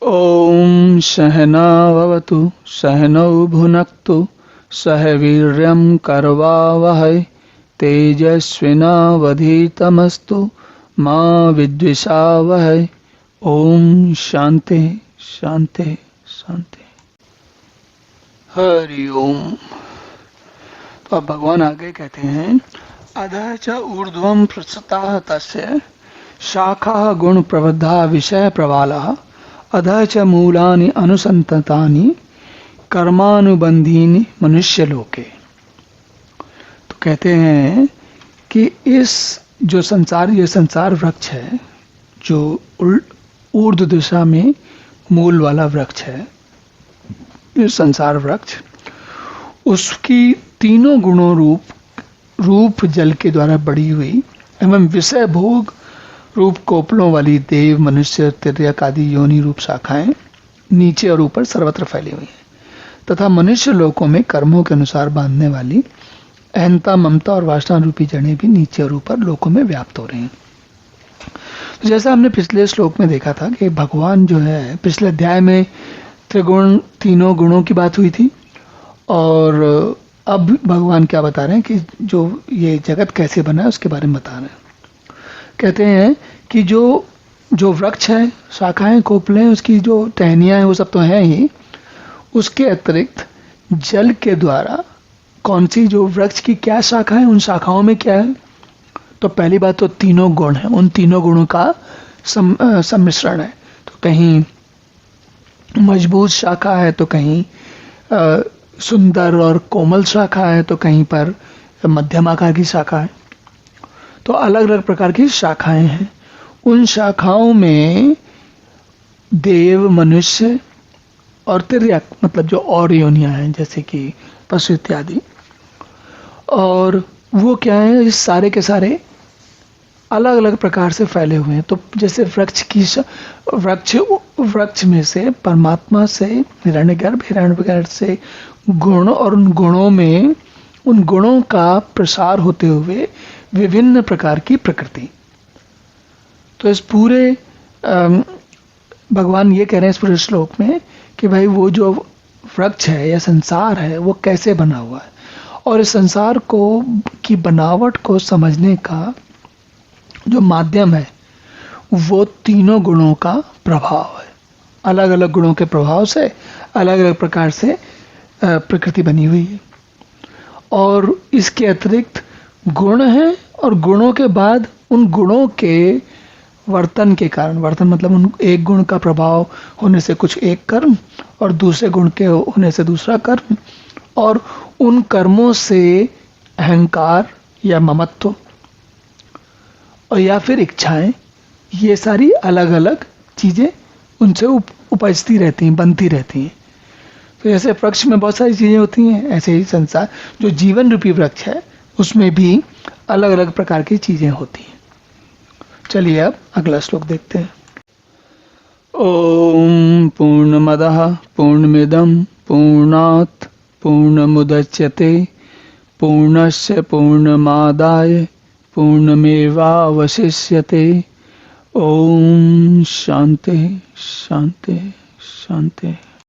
ॐ सहना भवतु सहनौ भुनक्तु सह वीर्यं करवावहै तेजस्विनावधीतमस्तु मा विद्विषावहै। ओम शांति शांति शांति। हरि ओम। तो अब भगवान आगे कहते हैं, अधः च ऊर्ध्वं पृच्छताः तस्य शाखाः गुण प्रबद्धा विषय प्रवालः अधः च मूलानि अनुसंततानि कर्मानुबंधीनि मनुष्य लोके। तो कहते हैं कि इस जो संसार, ये संसार वृक्ष है, जो ऊर्ध्व दिशा में मूल वाला वृक्ष है, ये संसार वृक्ष, उसकी तीनों गुणों रूप जल के द्वारा बढ़ी हुई एवं विषय भोग रूप कोपलों वाली देव मनुष्य तिर्यक आदि योनि रूप शाखाएं नीचे और ऊपर सर्वत्र फैली हुई हैं तथा मनुष्य लोकों में कर्मों के अनुसार बांधने वाली अहंता ममता और वासना रूपी जड़ें भी नीचे और ऊपर लोकों में व्याप्त हो रही हैं। तो जैसा हमने पिछले श्लोक में देखा था कि भगवान जो है, पिछले अध्याय में त्रिगुण तीनों गुणों की बात हुई थी और अब भगवान क्या बता रहे हैं कि जो ये जगत कैसे बना है उसके बारे में बता रहे हैं। कहते हैं कि जो वृक्ष है, शाखाएं कोपलें, उसकी जो टहनियां हैं वो सब तो हैं ही, उसके अतिरिक्त जल के द्वारा कौन सी जो वृक्ष की क्या शाखा है, उन शाखाओं में क्या है। तो पहली बात तो तीनों गुण है, उन तीनों गुणों का सम्मिश्रण है। तो कहीं मजबूत शाखा है, तो कहीं सुंदर और कोमल शाखा है, तो कहीं पर मध्यम आकार की शाखा है। तो अलग अलग प्रकार की शाखाएं हैं। उन शाखाओं में देव मनुष्य और तिर्यक, मतलब जो और योनियां हैं जैसे कि पशु इत्यादि, और वो क्या है, इस सारे के सारे अलग अलग प्रकार से फैले हुए हैं। तो जैसे वृक्ष में से परमात्मा से हिरण्यगर्भ से गुण, और उन गुणों में उन गुणों का प्रसार होते हुए विभिन्न प्रकार की प्रकृति। तो इस पूरे भगवान ये कह रहे हैं इस पूरे श्लोक में कि भाई वो जो वृक्ष है या संसार है वो कैसे बना हुआ है, और इस संसार की बनावट को समझने का जो माध्यम है वो तीनों गुणों का प्रभाव है। अलग अलग गुणों के प्रभाव से अलग अलग प्रकार से प्रकृति बनी हुई है। और इसके अतिरिक्त गुण है, और गुणों के बाद उन गुणों के वर्तन के कारण, वर्तन मतलब उन एक गुण का प्रभाव होने से कुछ एक कर्म, और दूसरे गुण के होने से दूसरा कर्म, और उन कर्मों से अहंकार या ममत्व और या फिर इच्छाएं, ये सारी अलग अलग चीजें उनसे उपजती रहती हैं, बनती रहती हैं। तो जैसे वृक्ष में बहुत सारी चीजें होती हैं, ऐसे ही संसार जो जीवन रूपी वृक्ष है उसमें भी अलग अलग प्रकार की चीजें होती हैं। चलिए अब अगला श्लोक देखते हैं। ओम पूर्णमदः पूर्णमिदं पूर्णात् पूर्णमुदच्यते पूर्णस्य पूर्णमादाय पूर्णमेवावशिष्यते। ओम शांति शांति शांति।